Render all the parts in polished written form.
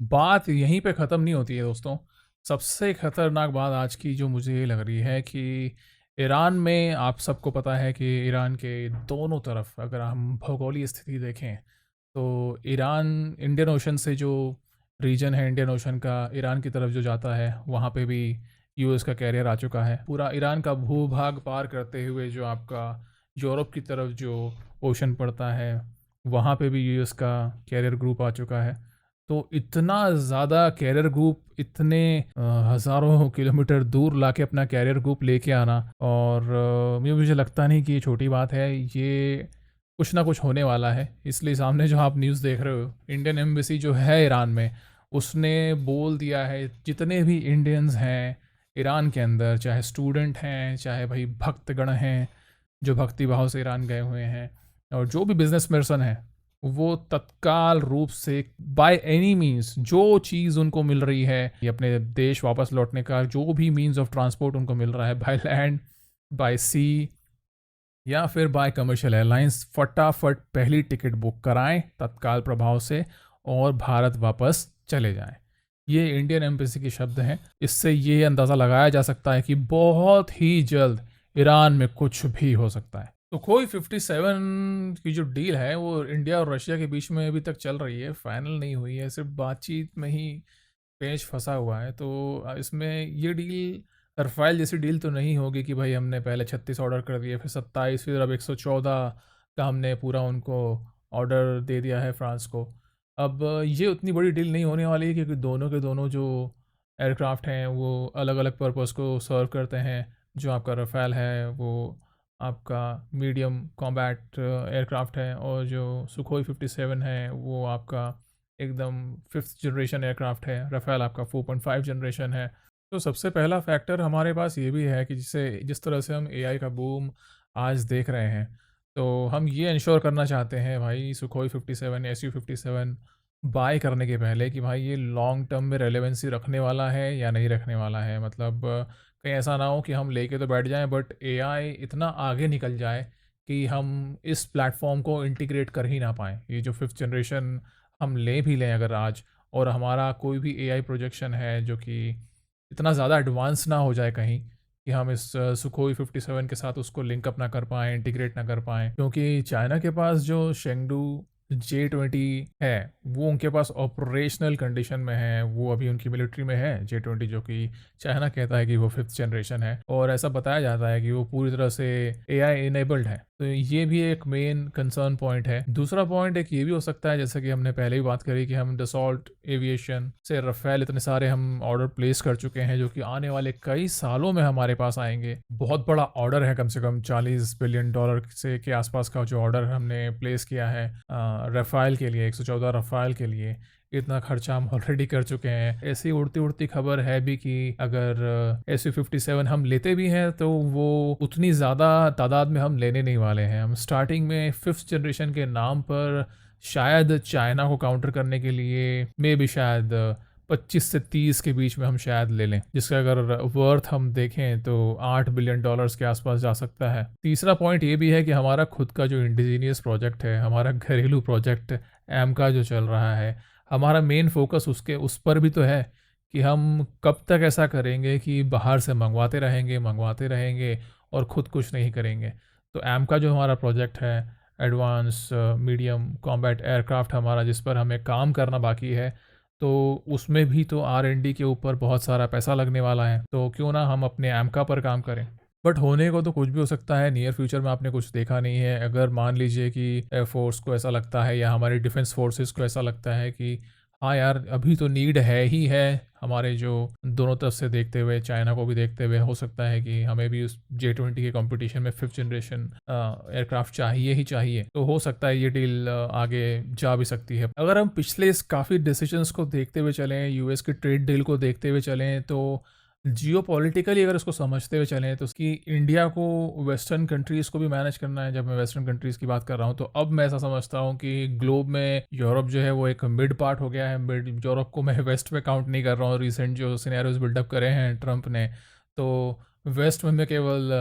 बात यहीं पे ख़त्म नहीं होती है दोस्तों। सबसे ख़तरनाक बात आज की जो मुझे ये लग रही है कि ईरान में आप सबको पता है कि ईरान के दोनों तरफ अगर हम भौगोलिक स्थिति देखें तो ईरान इंडियन ओशन से जो रीजन है इंडियन ओशन का ईरान की तरफ जो जाता है वहाँ पे भी यूएस का कैरियर आ चुका है। पूरा ईरान का भूभाग पार करते हुए जो आपका यूरोप की तरफ जो ओशन पड़ता है वहाँ पे भी यूएस का कैरियर ग्रुप आ चुका है। तो इतना ज़्यादा कैरियर ग्रुप इतने हज़ारों किलोमीटर दूर लाके अपना कैरियर ग्रुप लेके आना और ये मुझे लगता नहीं कि ये छोटी बात है। ये कुछ ना कुछ होने वाला है। इसलिए सामने जो आप न्यूज़ देख रहे हो इंडियन एम्बेसी जो है ईरान में उसने बोल दिया है जितने भी इंडियंस हैं ईरान के अंदर, चाहे स्टूडेंट हैं चाहे भाई भक्तगण हैं जो भक्ति भाव से ईरान गए हुए हैं और जो भी बिजनेस पर्सन है, वो तत्काल रूप से बाय एनी मीन्स जो चीज़ उनको मिल रही है ये अपने देश वापस लौटने का जो भी मीन्स ऑफ ट्रांसपोर्ट उनको मिल रहा है बाय लैंड, बाय सी या फिर बाय कमर्शियल एयरलाइंस, फटाफट पहली टिकट बुक कराएं तत्काल प्रभाव से और भारत वापस चले जाएं। ये इंडियन एम्बेसी के शब्द हैं। इससे ये अंदाज़ा लगाया जा सकता है कि बहुत ही जल्द ईरान में कुछ भी हो सकता है। तो कोई 57 की जो डील है वो इंडिया और रशिया के बीच में अभी तक चल रही है, फाइनल नहीं हुई है, सिर्फ बातचीत में ही पेच फंसा हुआ है। तो इसमें ये डील रफ़ाइल जैसी डील तो नहीं होगी कि भाई हमने पहले 36 ऑर्डर कर दिए, फिर 27, फिर अब 114 का हमने पूरा उनको ऑर्डर दे दिया है फ्रांस को। अब ये उतनी बड़ी डील नहीं होने वाली है क्योंकि दोनों के दोनों जो एयरक्राफ्ट हैं वो अलग अलग पर्पज़ को सर्व करते हैं। जो आपका रफ़ाल है वो आपका मीडियम कॉम्बैट एयरक्राफ्ट है और जो सुखोई 57 है वो आपका एकदम 5th जनरेशन एयरक्राफ्ट है। रफ़ाल आपका 4.5 जनरेशन है। तो सबसे पहला फैक्टर हमारे पास ये भी है कि जिस तरह से हम एआई का बूम आज देख रहे हैं, तो हम ये इंश्योर करना चाहते हैं भाई सुखोई 57, एसयू 57 बाय करने के पहले कि भाई ये लॉन्ग टर्म में रेलेवेंसी रखने वाला है या नहीं रखने वाला है। मतलब कहीं ऐसा ना हो कि हम लेके तो बैठ जाएं बट एआई इतना आगे निकल जाए कि हम इस प्लेटफॉर्म को इंटीग्रेट कर ही ना पाएँ। ये जो 5th जनरेशन हम ले भी लें अगर आज और हमारा कोई भी एआई प्रोजेक्शन है जो कि इतना ज़्यादा एडवांस ना हो जाए कहीं कि हम इस सुखोई 57 के साथ उसको लिंक अप ना कर पाएँ, इंटीग्रेट ना कर पाएँ। क्योंकि चाइना के पास जो शेंगडू जे-20 है, वो उनके पास ऑपरेशनल कंडीशन में है, वो अभी उनकी मिलिट्री में है जे-20 जो कि चाइना कहता है कि वो 5th जनरेशन है और ऐसा बताया जाता है कि वो पूरी तरह से एआई इनेबल्ड है। तो ये भी एक मेन कंसर्न पॉइंट है। दूसरा पॉइंट एक ये भी हो सकता है जैसे कि हमने पहले भी बात करी कि हम डसॉल्ट एविएशन से रफ़ेल इतने सारे हम ऑर्डर प्लेस कर चुके हैं जो कि आने वाले कई सालों में हमारे पास आएँगे। बहुत बड़ा ऑर्डर है, कम से कम $40 बिलियन से के आसपास का जो ऑर्डर हमने प्लेस किया है रफ़ाल के लिए, 114 रफ़ाल के लिए। इतना खर्चा हम ऑलरेडी कर चुके हैं। ऐसी उड़ती-उड़ती खबर है भी कि अगर एसयू-57 हम लेते भी हैं तो वो उतनी ज़्यादा तादाद में हम लेने नहीं वाले हैं। हम स्टार्टिंग में 5th जनरेशन के नाम पर शायद चाइना को काउंटर करने के लिए मे बी शायद 25 से 30 के बीच में हम शायद ले लें, जिसका अगर वर्थ हम देखें तो $8 बिलियन के आसपास जा सकता है। तीसरा पॉइंट ये भी है कि हमारा खुद का जो इंडिजीनियस प्रोजेक्ट है, हमारा घरेलू प्रोजेक्ट एमका जो चल रहा है, हमारा मेन फोकस उसके उस पर भी तो है कि हम कब तक ऐसा करेंगे कि बाहर से मंगवाते रहेंगे और खुद कुछ नहीं करेंगे। तो एमका जो हमारा प्रोजेक्ट है एडवांस मीडियम कॉम्बैट एयरक्राफ्ट हमारा जिस पर हमें काम करना बाकी है, तो उसमें भी तो आर-एन-डी के ऊपर बहुत सारा पैसा लगने वाला है। तो क्यों ना हम अपने एमका पर काम करें। बट होने को तो कुछ भी हो सकता है, नियर फ्यूचर में आपने कुछ देखा नहीं है। अगर मान लीजिए कि एयरफोर्स को ऐसा लगता है या हमारे डिफेंस फोर्सेस को ऐसा लगता है कि हाँ यार अभी तो नीड है ही है, हमारे जो दोनों तरफ से देखते हुए चाइना को भी देखते हुए हो सकता है कि हमें भी उस जे-20 के कंपटीशन में 5th जनरेशन एयरक्राफ्ट चाहिए ही चाहिए, तो हो सकता है ये डील आगे जा भी सकती है। अगर हम पिछले इस काफ़ी डिसीजंस को देखते हुए चलें, यूएस की ट्रेड डील को देखते हुए चलें, तो जियोपॉलिटिकली अगर उसको समझते हुए चलें तो उसकी इंडिया को वेस्टर्न कंट्रीज़ को भी मैनेज करना है। जब मैं वेस्टर्न कंट्रीज़ की बात कर रहा हूँ तो अब मैं ऐसा समझता हूँ कि ग्लोब में यूरोप जो है वो एक मिड पार्ट हो गया है। मिड यूरोप को मैं वेस्ट में काउंट नहीं कर रहा हूँ। रिसेंट जो सिनेरियोज बिल्डअप करे हैं ट्रंप ने, तो वेस्ट में मैं केवल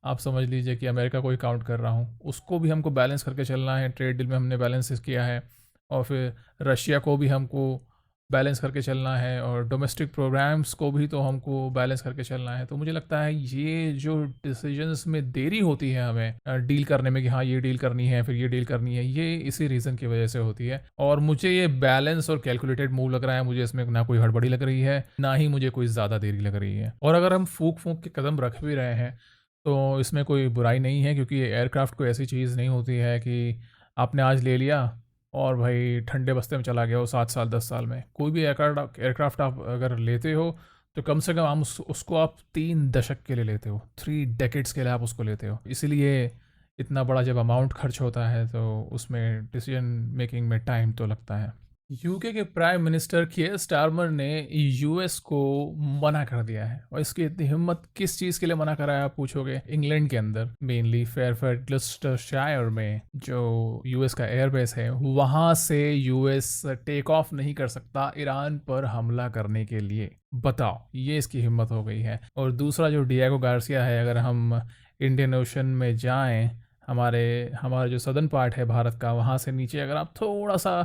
आप समझ लीजिए कि अमेरिका को ही काउंट कर रहा हूँ। उसको भी हमको बैलेंस करके चलना है। ट्रेड डील में हमने बैलेंस किया है और फिर रशिया को भी हमको बैलेंस करके चलना है और डोमेस्टिक प्रोग्राम्स को भी तो हमको बैलेंस करके चलना है। तो मुझे लगता है ये जो डिसीजंस में देरी होती है हमें डील करने में कि हाँ ये डील करनी है फिर ये डील करनी है, ये इसी रीज़न की वजह से होती है। और मुझे ये बैलेंस और कैलकुलेटेड मूव लग रहा है, मुझे इसमें ना कोई हड़बड़ी लग रही है ना ही मुझे कोई ज़्यादा देरी लग रही है। और अगर हम फूक फूक के कदम रख भी रहे हैं तो इसमें कोई बुराई नहीं है, क्योंकि एयरक्राफ्ट कोई ऐसी चीज़ नहीं होती है कि आपने आज ले लिया और भाई ठंडे बस्ते में चला गया हो 7 साल 10 साल में। कोई भी एयरक्राफ्ट आप अगर लेते हो तो कम से कम आप उसको आप 3 दशक के लिए लेते हो, 3 डेकेड्स के लिए आप उसको लेते हो। इसीलिए इतना बड़ा जब अमाउंट खर्च होता है तो उसमें डिसीजन मेकिंग में टाइम तो लगता है। यूके के प्राइम मिनिस्टर कियर स्टारमर ने यूएस को मना कर दिया है। और इसकी इतनी हिम्मत किस चीज़ के लिए मना करा है आप पूछोगे? इंग्लैंड के अंदर मेनली फेयरफेल्ड में जो यूएस का एयरबेस है वहाँ से यूएस टेक ऑफ नहीं कर सकता ईरान पर हमला करने के लिए। बताओ, ये इसकी हिम्मत हो गई है। और दूसरा जो डिएगो गार्सिया है, अगर हम इंडियन ओशन में जाएं, हमारा जो सदर्न पार्ट है भारत का, वहाँ से नीचे अगर आप थोड़ा सा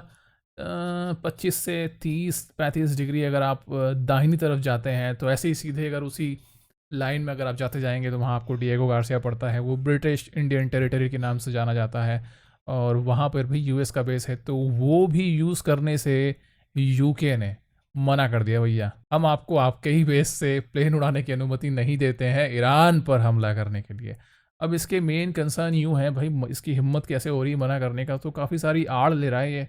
25 से 30-35 डिग्री अगर आप दाहिनी तरफ जाते हैं तो ऐसे ही सीधे अगर उसी लाइन में अगर आप जाते जाएंगे तो वहाँ आपको डिएगो गार्सिया पड़ता है। वो ब्रिटिश इंडियन टेरिटरी के नाम से जाना जाता है और वहाँ पर भी यूएस का बेस है। तो वो भी यूज़ करने से यूके ने मना कर दिया, भैया हम आपको आपके ही बेस से प्लेन उड़ाने की अनुमति नहीं देते हैं ईरान पर हमला करने के लिए। अब इसके मेन कंसर्न यूँ है भाई, इसकी हिम्मत कैसे हो रही है मना करने का, तो काफ़ी सारी आड़ ले रहा है ये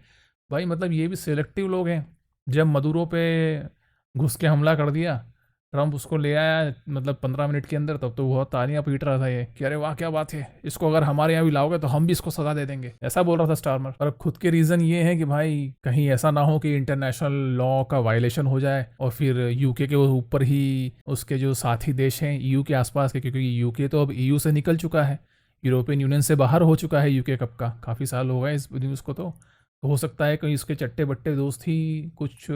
भाई। मतलब ये भी सिलेक्टिव लोग हैं। जब मदुरो पे घुस के हमला कर दिया, ट्रंप उसको ले आया मतलब 15 मिनट के अंदर, तब तो बहुत तालियां पीट रहा था ये कि अरे वाह क्या बात है, इसको अगर हमारे यहाँ भी लाओगे तो हम भी इसको सजा दे देंगे, ऐसा बोल रहा था स्टारमर। और खुद के रीज़न ये है कि भाई कहीं ऐसा ना हो कि इंटरनेशनल लॉ का वायलेशन हो जाए और फिर यूके के ऊपर ही उसके जो साथी देश हैं ईयू के आसपास के, क्योंकि यूके तो अब ईयू से निकल चुका है, यूरोपियन यूनियन से बाहर हो चुका है यूके कब का, काफ़ी साल हो गए इस न्यूज़ को। तो हो सकता है कहीं उसके चट्टे बट्टे दोस्त ही कुछ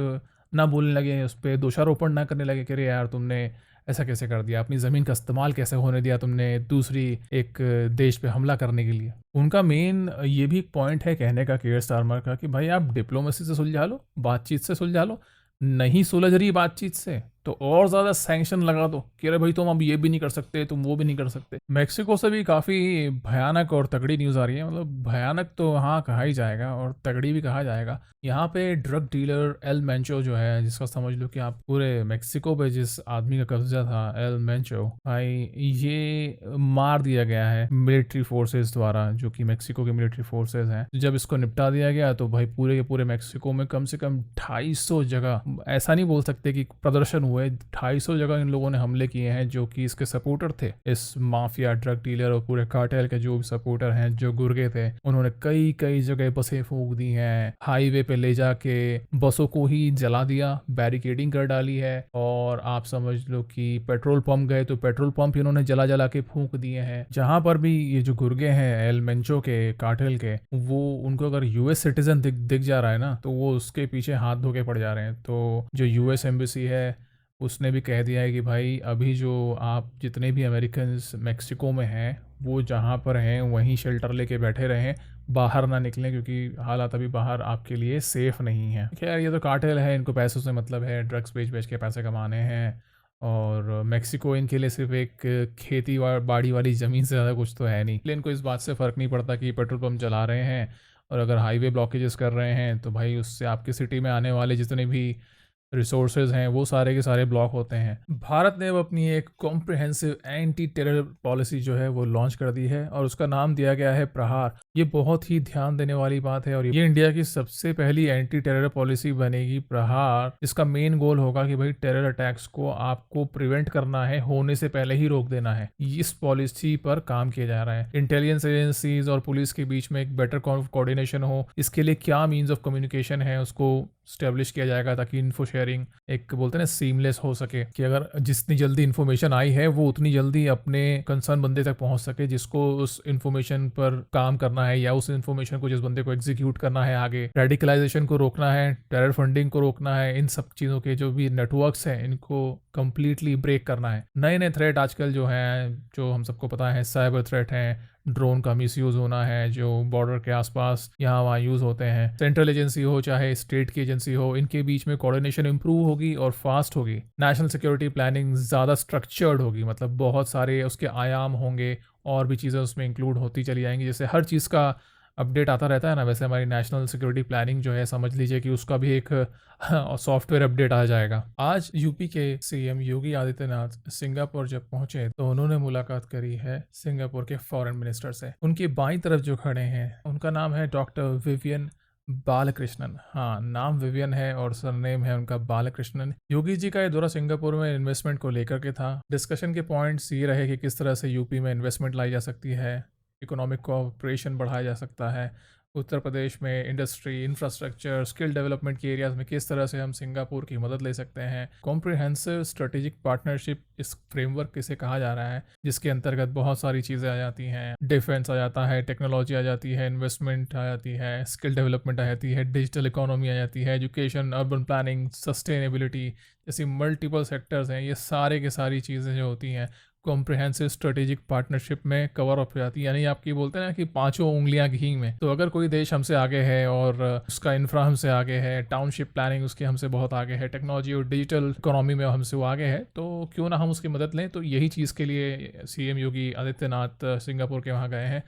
ना बोलने लगे, उस पर दोषारोपण ना करने लगे कि अरे यार तुमने ऐसा कैसे कर दिया, अपनी ज़मीन का इस्तेमाल कैसे होने दिया तुमने दूसरी एक देश पे हमला करने के लिए। उनका मेन ये भी एक पॉइंट है कहने का कियर स्टारमर का कि भाई आप डिप्लोमेसी से सुलझा लो, बातचीत से सुलझा लो, नहीं सुलझ रही बातचीत से तो और ज़्यादा सैंक्शन लगा दो कि अरे भाई तुम अब ये भी नहीं कर सकते, तुम वो भी नहीं कर सकते। मेक्सिको से भी काफ़ी भयानक और तगड़ी न्यूज़ आ रही है, मतलब भयानक तो हाँ कहा ही जाएगा और तगड़ी भी कहा जाएगा। यहाँ पे ड्रग डीलर एल मेंचो जो है, जिसका समझ लो कि आप पूरे मेक्सिको पे जिस आदमी का कब्जा था, एल मेंचो भाई, ये मार दिया गया है मिलिट्री फोर्सेस द्वारा, जो कि मेक्सिको के मिलिट्री फोर्सेस हैं। जब इसको निपटा दिया गया तो भाई पूरे के पूरे मेक्सिको में कम से कम 250 जगह, ऐसा नहीं बोल सकते कि प्रदर्शन हुए, 250 जगह इन लोगों ने हमले किए हैं जो कि इसके सपोर्टर थे, इस माफिया ड्रग डीलर और पूरे कार्टेल के जो भी सपोर्टर हैं, जो गुर्गे थे, उन्होंने कई कई जगह बसें फूंक दी हैं, हाईवे पे ले जाके बसों को ही जला दिया, बैरिकेडिंग कर डाली है। और आप समझ लो कि पेट्रोल पंप गए तो पेट्रोल पंप इन्होंने जला जला के फूंक दिए हैं। जहां पर भी ये जो गुर्गे हैं एल मेंचो के, कार्टेल के, वो उनको अगर यूएस सिटीजन दिख जा रहा है ना तो वो उसके पीछे हाथ धो के पड़ जा रहे हैं। तो जो यूएस एम्बेसी है उसने भी कह दिया है कि भाई अभी जो आप जितने भी अमेरिकन मेक्सिको में हैं वो जहाँ पर हैं वहीं शेल्टर लेके बैठे रहें, बाहर ना निकलें, क्योंकि हालात अभी बाहर आपके लिए सेफ़ नहीं है। खैर ये तो कार्टेल है, इनको पैसों से मतलब है, ड्रग्स बेच बेच के पैसे कमाने हैं। और मेक्सिको इनके लिए सिर्फ एक खेती बाड़ी वाली ज़मीन से ज़्यादा कुछ तो है नहीं, इसलिए इनको इस बात से फ़र्क नहीं पड़ता कि पेट्रोल पंप चला रहे हैं और अगर हाईवे ब्लॉकेजेस कर रहे हैं तो भाई उससे आपकी सिटी में आने वाले जितने भी रिसोर्सेज हैं वो सारे के सारे ब्लॉक होते हैं। भारत ने अब अपनी एक कॉम्प्रिहेंसिव एंटी टेरर पॉलिसी जो है वो लॉन्च कर दी है और उसका नाम दिया गया है प्रहार। ये बहुत ही ध्यान देने वाली बात है और ये इंडिया की सबसे पहली एंटी टेरर पॉलिसी बनेगी प्रहार। इसका मेन गोल होगा कि भाई टेरर अटैक्स को आपको प्रिवेंट करना है, होने से पहले ही रोक देना है। इस पॉलिसी पर काम किया जा रहा है। इंटेलिजेंस एजेंसीज और पुलिस के बीच में एक बेटर कोऑर्डिनेशन हो, इसके लिए क्या मीन्स ऑफ कम्युनिकेशन है उसको स्टेब्लिश किया जाएगा ताकि इन्फो शेयरिंग एक बोलते हैं ना सीमलेस हो सके, कि अगर जितनी जल्दी इन्फॉर्मेशन आई है वो उतनी जल्दी अपने कंसर्न बंदे तक पहुंच सके जिसको उस इन्फॉर्मेशन पर काम करना है या उस इन्फॉर्मेशन को जिस बंदे को एग्जीक्यूट करना है, आगे रेडिकलाइजेशन को रोकना है, टेरर फंडिंग को रोकना है, इन सब चीज़ों के जो भी नेटवर्क्स हैं इनको कंप्लीटली ब्रेक करना है। नए नए थ्रेट आजकल जो हैं, जो हम सबको पता है, साइबर थ्रेट हैं, ड्रोन का मिसयूज़ होना है जो बॉर्डर के आसपास यहाँ वहाँ यूज़ होते हैं। सेंट्रल एजेंसी हो चाहे स्टेट की एजेंसी हो, इनके बीच में कोऑर्डिनेशन इंप्रूव होगी और फास्ट होगी। नेशनल सिक्योरिटी प्लानिंग ज़्यादा स्ट्रक्चर्ड होगी, मतलब बहुत सारे उसके आयाम होंगे और भी चीज़ें उसमें इंक्लूड होती चली जाएंगी। जैसे हर चीज़ का अपडेट आता रहता है ना, वैसे हमारी नेशनल सिक्योरिटी प्लानिंग जो है, समझ लीजिए कि उसका भी एक सॉफ्टवेयर अपडेट आ जाएगा। आज यूपी के सीएम योगी आदित्यनाथ सिंगापुर जब पहुंचे तो उन्होंने मुलाकात करी है सिंगापुर के फॉरेन मिनिस्टर से। उनकी बाईं तरफ जो खड़े हैं उनका नाम है डॉक्टर विवियन बालकृष्णन। हाँ, नाम विवियन है और सरनेम है उनका बालकृष्णन। योगी जी का ये दौरा सिंगापुर में इन्वेस्टमेंट को लेकर के था। डिस्कशन के पॉइंट्स ये रहे कि किस तरह से यूपी में इन्वेस्टमेंट लाई जा सकती है, इकोनॉमिक कोऑपरेशन बढ़ाया जा सकता है, उत्तर प्रदेश में इंडस्ट्री, इंफ्रास्ट्रक्चर, स्किल डेवलपमेंट के एरियाज में किस तरह से हम सिंगापुर की मदद ले सकते हैं। कॉम्प्रिहेंसिव स्ट्रेटेजिक पार्टनरशिप इस फ्रेमवर्क किसे कहा जा रहा है, जिसके अंतर्गत बहुत सारी चीज़ें आ जाती हैं। डिफेंस आ जाता है, टेक्नोलॉजी आ जाती है, इन्वेस्टमेंट आ जाती है, स्किल डेवलपमेंट आ जाती है, डिजिटल इकोनॉमी आ जाती है, एजुकेशन, अर्बन प्लानिंग, सस्टेनेबिलिटी, जैसी मल्टीपल सेक्टर्स हैं। ये सारे के सारी चीज़ें जो होती हैं कॉम्प्रिहेंसिव स्ट्रेटेजिक पार्टनरशिप में कवर अप हो जाती है। यानी आपकी बोलते हैं ना कि पांचों उंगलियां घी में। तो अगर कोई देश हमसे आगे है और उसका इंफ्रा हमसे आगे है, टाउनशिप प्लानिंग उसके हमसे बहुत आगे है, टेक्नोलॉजी और डिजिटल इकोनॉमी में हमसे वो आगे है, तो क्यों ना हम उसकी मदद लें। तो यही चीज़ के लिए सीएम योगी आदित्यनाथ सिंगापुर के वहाँ गए हैं